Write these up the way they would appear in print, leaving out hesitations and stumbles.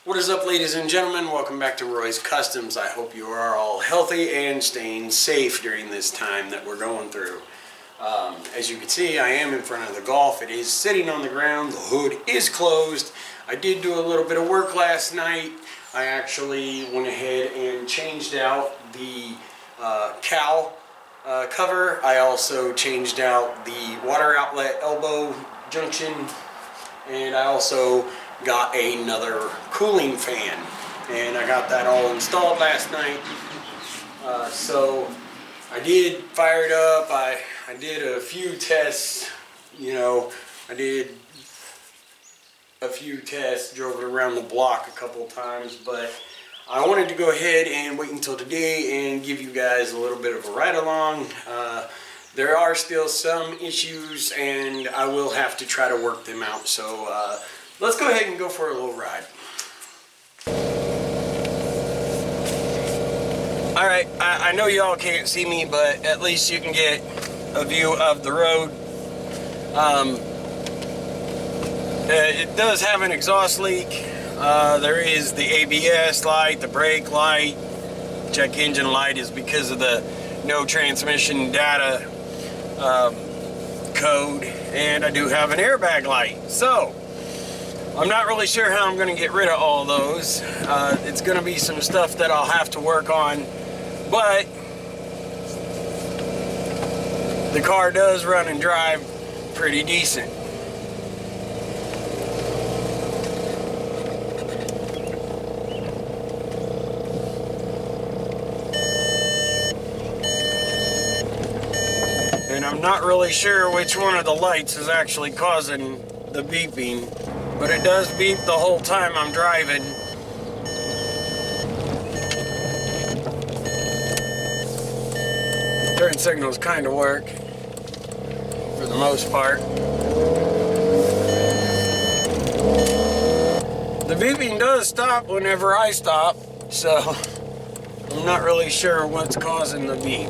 What is up, ladies and gentlemen? Welcome back to Roy's Customs. I hope you are all healthy and staying safe during this time that we're going through. As you can see, I am in front of the Golf. It is sitting on the ground. The hood is closed. I did do a little bit of work last night. I actually went ahead and changed out the cowl cover. I also changed out the water outlet elbow junction, and I also got another cooling fan, and I got that all installed last night. So I did fire it up. I did a few tests, I did a few tests, drove it around the block a couple times, but I wanted to go ahead and wait until today and give you guys a little bit of a ride along. There are still some issues, and I will have to try to work them out. So let's go ahead and go for a little ride. Alright, I know y'all can't see me, but at least you can get a view of the road. It does have an exhaust leak. There is the ABS light, the brake light, check engine light is because of the no transmission data code, and I do have an airbag light. So I'm not really sure how I'm going to get rid of all those. It's going to be some stuff that I'll have to work on, but the car does run and drive pretty decent. And I'm not really sure which one of the lights is actually causing the beeping, but it does beep the whole time I'm driving. Turn signals kind of work for the most part. The beeping does stop whenever I stop, so I'm not really sure what's causing the beep.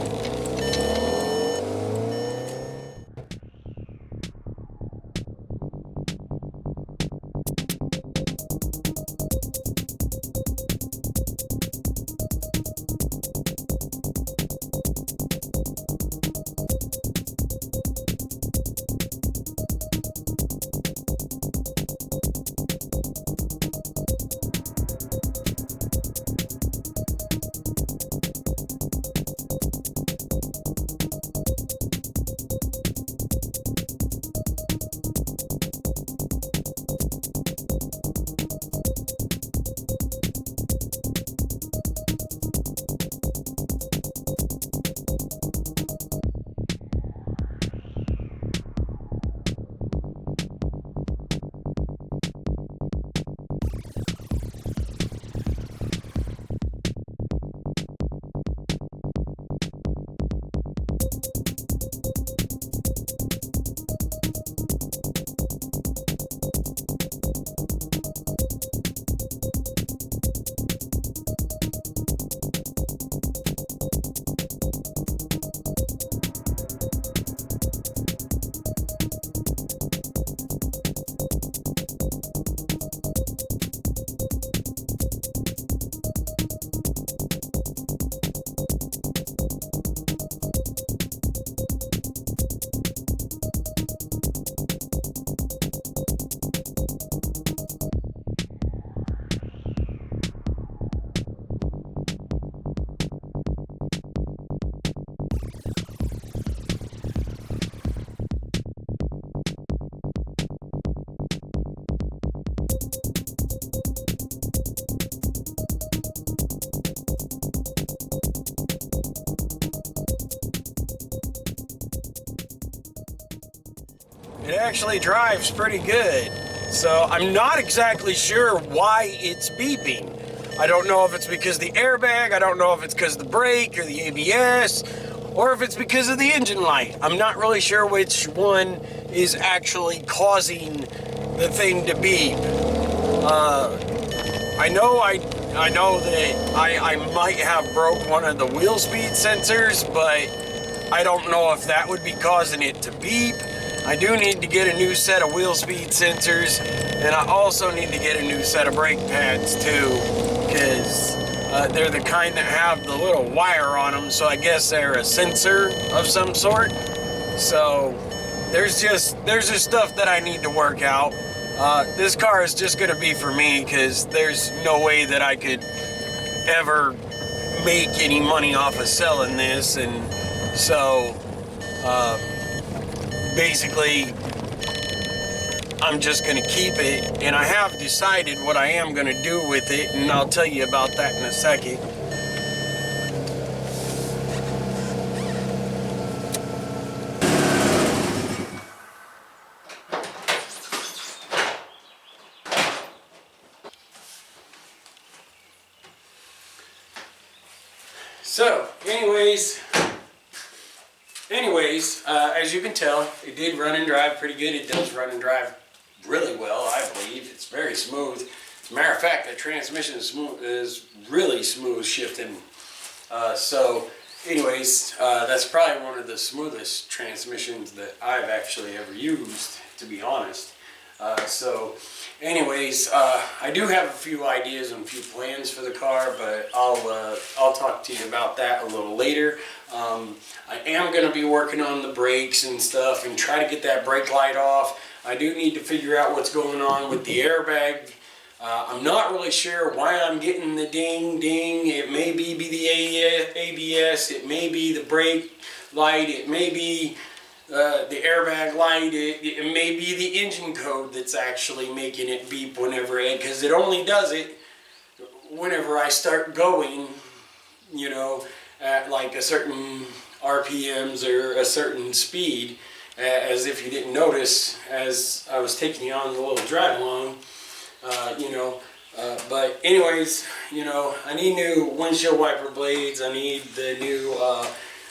It actually drives pretty good, so I'm not exactly sure why it's beeping. I don't know if it's because of the airbag, I don't know if it's because of the brake or the ABS, or if it's because of the engine light. I'm not really sure which one is actually causing the thing to beep. I know that I might have broke one of the wheel speed sensors, but I don't know if that would be causing it to beep. I do need to get a new set of wheel speed sensors, and I also need to get a new set of brake pads too, because they're the kind that have the little wire on them, so I guess they're a sensor of some sort. So there's just stuff that I need to work out. This car is just gonna be for me, because there's no way that I could ever make any money off of selling this, and so basically I'm just gonna keep it, and I have decided what I am gonna do with it, and I'll tell you about that in a second. So, anyways, as you can tell, it did run and drive pretty good. It does run and drive really well, I believe. It's very smooth. As a matter of fact, the transmission is really smooth shifting. That's probably one of the smoothest transmissions that I've actually ever used, to be honest. I do have a few ideas and a few plans for the car, but I'll talk to you about that a little later. I am going to be working on the brakes and stuff and try to get that brake light off. I do need to figure out what's going on with the airbag. I'm not really sure why I'm getting the ding ding. It may be the ABS, it may be the brake light, it may be the airbag light, it may be the engine code that's actually making it beep whenever because it only does it whenever I start going, you know, at like a certain RPMs or a certain speed, as if you didn't notice as I was taking you on the little drive along, but anyways, I need new windshield wiper blades, I need the new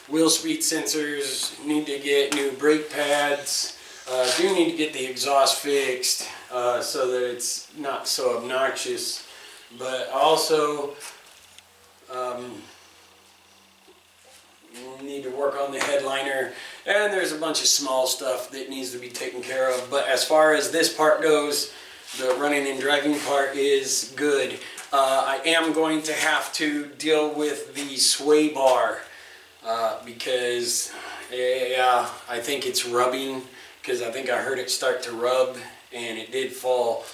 wheel speed sensors, need to get new brake pads, do need to get the exhaust fixed so that it's not so obnoxious, but also need to work on the headliner, and there's a bunch of small stuff that needs to be taken care of. But as far as this part goes, the running and driving part is good. I am going to have to deal with the sway bar because I think it's rubbing, because I think I heard it start to rub and it did fall.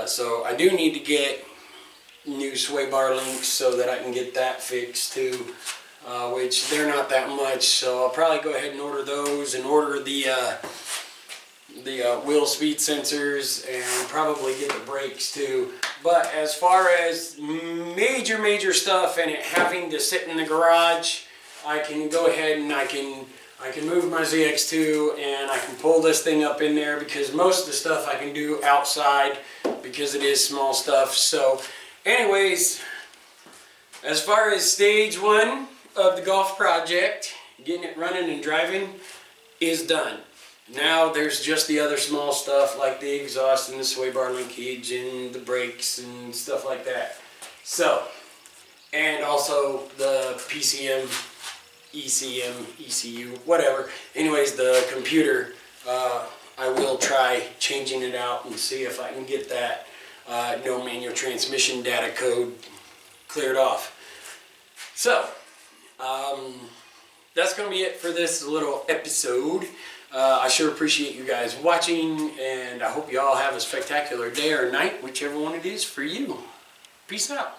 So I do need to get new sway bar links so that I can get that fixed too, which they're not that much, so I'll probably go ahead and order those and order the wheel speed sensors and probably get the brakes too. But as far as major stuff and it having to sit in the garage, I can go ahead and I can move my ZX2 and I can pull this thing up in there, because most of the stuff I can do outside because it is small stuff. So anyways, as far as stage one of the golf project, getting it running and driving, is done. Now there's just the other small stuff like the exhaust and the sway bar linkage and the brakes and stuff like that. So, and also the PCM, ECM, ECU, whatever. Anyways, the computer, I will try changing it out and see if I can get that no manual transmission data code cleared off. So, that's going to be it for this little episode. I sure appreciate you guys watching, and I hope you all have a spectacular day or night, whichever one it is for you. Peace out.